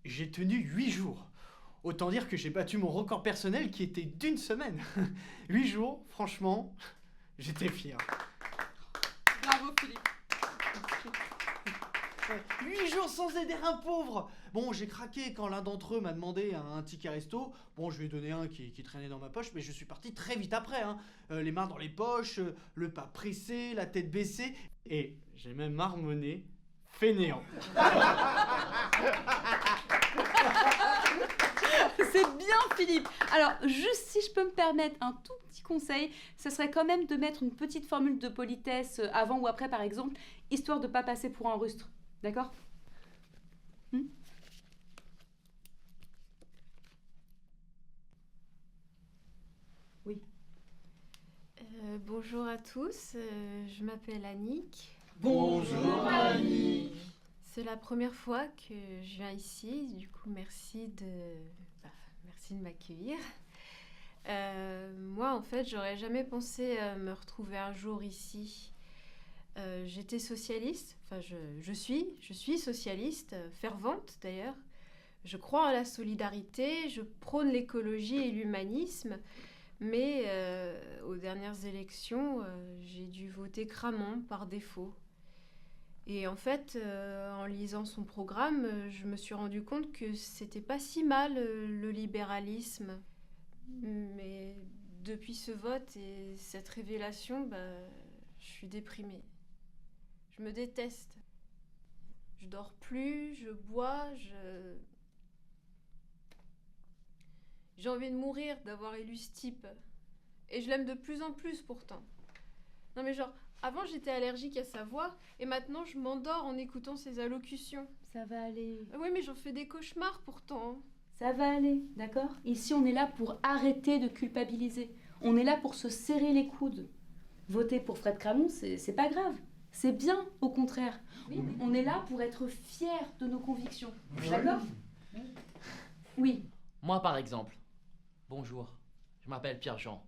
J'ai tenu 8 jours. Autant dire que j'ai battu mon record personnel qui était d'1 semaine. 8 jours, franchement, j'étais fier. Bravo Philippe. 8 jours sans aider un pauvre. Bon, j'ai craqué quand l'un d'entre eux m'a demandé un ticket resto. Bon, je lui ai donné un qui traînait dans ma poche, mais je suis parti très vite après. Les mains dans les poches, le pas pressé, la tête baissée. Et j'ai même marmonné fainéant. C'est bien Philippe. Alors juste si je peux me permettre un tout petit conseil, ce serait quand même de mettre une petite formule de politesse avant ou après par exemple, histoire de pas passer pour un rustre. D'accord ? Oui. Bonjour à tous, je m'appelle Annick. Bonjour Annie. C'est la première fois que je viens ici, du coup merci de m'accueillir. Moi en fait j'aurais jamais pensé me retrouver un jour ici. J'étais socialiste, enfin je suis socialiste, fervente d'ailleurs. Je crois en la solidarité, je prône l'écologie et l'humanisme. Mais aux dernières élections, j'ai dû voter Cramont par défaut. Et en fait, en lisant son programme, je me suis rendu compte que c'était pas si mal le libéralisme. Mais depuis ce vote et cette révélation, je suis déprimée. Je me déteste. Je dors plus, je bois, J'ai envie de mourir d'avoir élu ce type. Et je l'aime de plus en plus pourtant. Non mais genre, avant j'étais allergique à sa voix, et maintenant je m'endors en écoutant ses allocutions. Ça va aller. Oui mais j'en fais des cauchemars pourtant. Ça va aller, d'accord ? Ici on est là pour arrêter de culpabiliser. On est là pour se serrer les coudes. Voter pour Fred Cramont, c'est pas grave. C'est bien, au contraire. On est là pour être fiers de nos convictions. D'accord ? Oui. Moi, par exemple, bonjour, je m'appelle Pierre-Jean.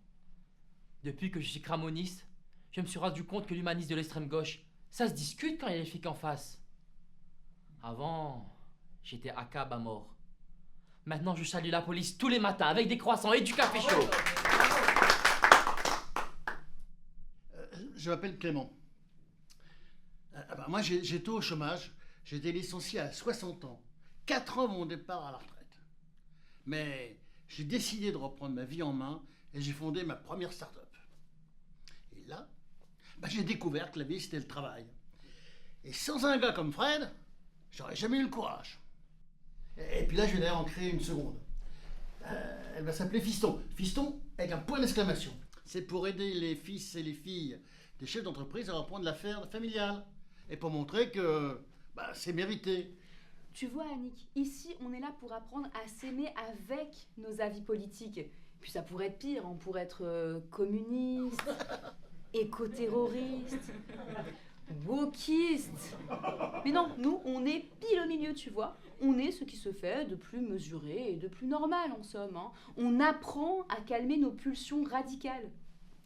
Depuis que je suis cramoniste, je me suis rendu compte que l'humanisme de l'extrême gauche, ça se discute quand il y a les flics en face. Avant, j'étais à cab à mort. Maintenant, je salue la police tous les matins avec des croissants et du café chaud. Je m'appelle Clément. Moi, j'étais au chômage. J'ai été licencié à 60 ans. 4 ans mon départ à la retraite. Mais j'ai décidé de reprendre ma vie en main et j'ai fondé ma première start-up. Et là, j'ai découvert que la vie, c'était le travail. Et sans un gars comme Fred, j'aurais jamais eu le courage. Et puis là, je vais d'ailleurs en créer une seconde. Elle va s'appeler Fiston. Fiston avec un point d'exclamation. C'est pour aider les fils et les filles des chefs d'entreprise à reprendre l'affaire familiale. Et pour montrer que c'est mérité. Tu vois, Annick, ici, on est là pour apprendre à s'aimer avec nos avis politiques. Puis ça pourrait être pire, on pourrait être communiste, éco-terroriste, wokiste. Mais non, nous, on est pile au milieu, tu vois. On est ce qui se fait de plus mesuré et de plus normal, en somme. On apprend à calmer nos pulsions radicales.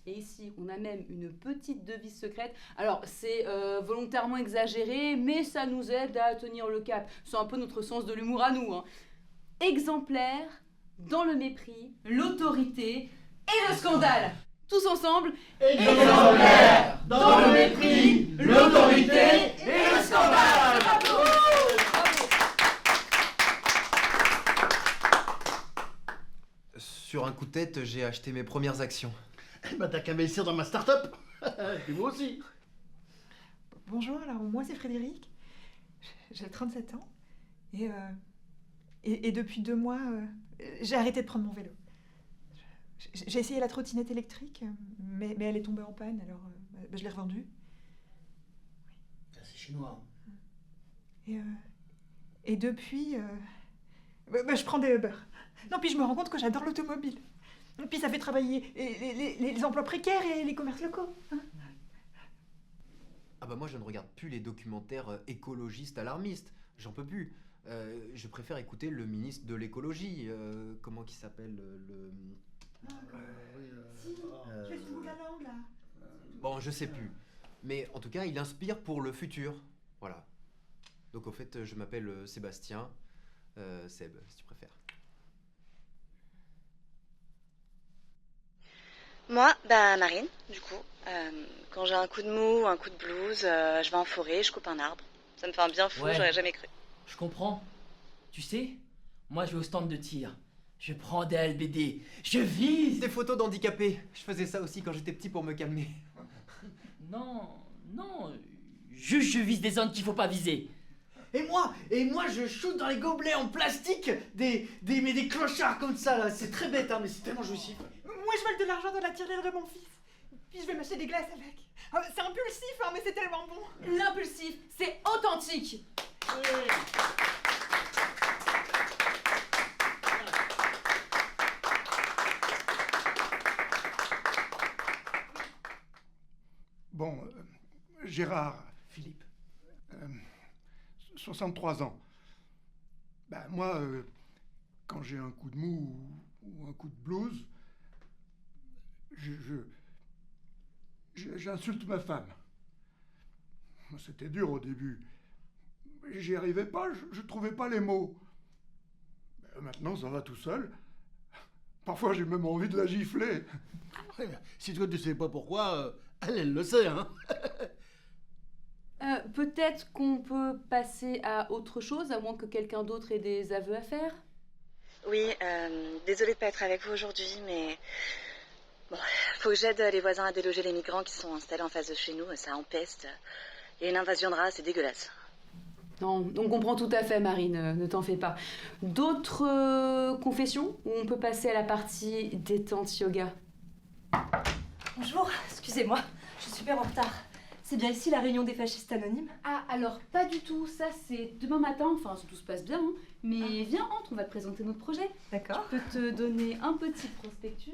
Et ici, on a même une petite devise secrète. Alors, c'est volontairement exagéré, mais ça nous aide à tenir le cap. C'est un peu notre sens de l'humour à nous. Exemplaire, dans le mépris, l'autorité et le scandale. Tous ensemble. Exemplaire, dans le mépris, l'autorité et le scandale. Sur un coup de tête, j'ai acheté mes premières actions. T'as qu'à m'investir dans ma start-up. Et moi aussi. Bonjour, alors moi c'est Frédéric, j'ai 37 ans et depuis 2 mois j'ai arrêté de prendre mon vélo. J'ai essayé la trottinette électrique mais elle est tombée en panne alors je l'ai revendue. C'est chinois. Et depuis je prends des Uber. Non puis je me rends compte que j'adore l'automobile. Et puis ça fait travailler les emplois précaires et les commerces locaux. Moi je ne regarde plus les documentaires écologistes alarmistes, j'en peux plus. Je préfère écouter le ministre de l'écologie, comment qu'il s'appelle Je suis de la langue là. Bon, je sais plus. Mais en tout cas, il inspire pour le futur. Voilà. Donc au fait, je m'appelle Sébastien. Seb, si tu préfères. Moi, bah Marine, du coup. Quand j'ai un coup de mou, un coup de blues, je vais en forêt, je coupe un arbre. Ça me fait un bien fou, Ouais. j'aurais jamais cru. Je comprends. Tu sais, moi je vais au stand de tir. Je prends des LBD. Je vise. Des photos d'handicapés. Je faisais ça aussi quand j'étais petit pour me calmer. Non, juste je vise des zones qu'il faut pas viser. Et moi, je shoot dans les gobelets en plastique mais des clochards comme ça, là. C'est très bête, hein, mais c'est tellement jouissif. Moi, je vole de l'argent dans la tirelire de mon fils. Puis je vais m'acheter des glaces avec. C'est impulsif, hein, mais c'est tellement bon. L'impulsif, c'est authentique. Bon, Gérard, Philippe. 63 ans. Ben, moi, quand j'ai un coup de mou ou un coup de blues, j'insulte ma femme. C'était dur au début. J'y arrivais pas, je trouvais pas les mots. Ben, maintenant, ça va tout seul. Parfois, j'ai même envie de la gifler. Ouais, mais si toi tu sais pas pourquoi, elle le sait, hein. Peut-être qu'on peut passer à autre chose, à moins que quelqu'un d'autre ait des aveux à faire. Oui, désolée de pas être avec vous aujourd'hui, mais... Bon, faut que j'aide les voisins à déloger les migrants qui sont installés en face de chez nous, ça empeste. Il y a une invasion de rats, c'est dégueulasse. Non, on comprend tout à fait, Marine, ne t'en fais pas. D'autres confessions ou on peut passer à la partie détente yoga? Bonjour, excusez-moi, je suis super en retard. C'est bien ici la réunion des fascistes anonymes? Ah, alors pas du tout, ça c'est demain matin, enfin si tout se passe bien, hein. Mais viens, entre, on va te présenter notre projet. D'accord. Je peux te donner un petit prospectus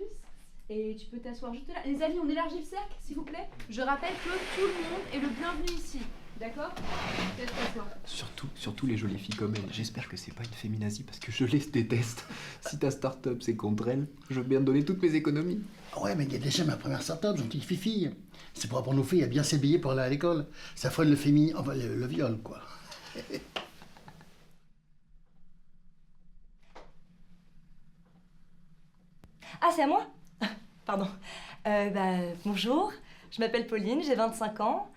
et tu peux t'asseoir juste là. Les amis, on élargit le cercle, s'il vous plaît. Je rappelle que tout le monde est le bienvenu ici, d'accord? Je te laisse t'asseoir. Surtout les jolies filles comme elle. J'espère que c'est pas une féminazie parce que je les déteste. Si ta start-up c'est contre elle, je veux bien te donner toutes mes économies. Ouais, mais il y a déjà ma première start-up, gentille fille. C'est pour apprendre aux filles à bien s'habiller pour aller à l'école. Ça freine le féminin, enfin le viol, quoi. Ah, c'est à moi? Pardon. Bonjour, je m'appelle Pauline, j'ai 25 ans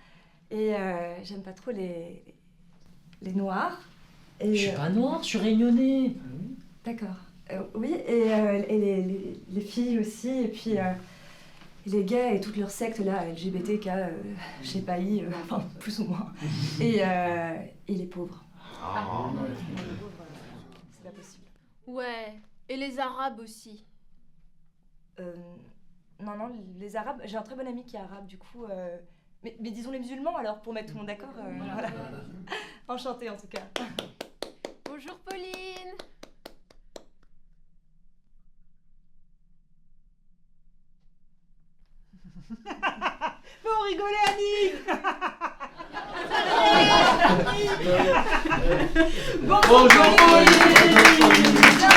et j'aime pas trop les noirs. Et, Je suis pas noir, je suis réunionnais. D'accord. Oui, et les filles aussi, et puis les gays et toute leur secte là, LGBTK, je sais pas, enfin plus ou moins. Et les pauvres. C'est pas possible. Ouais, et les Arabes aussi. Non, les Arabes, j'ai un très bon ami qui est arabe, du coup... Mais disons les musulmans alors, pour mettre tout le monde d'accord. Voilà. Enchantée en tout cas. Bonjour Pauline. Mais on rigolait, Annie. Bonjour Pauline.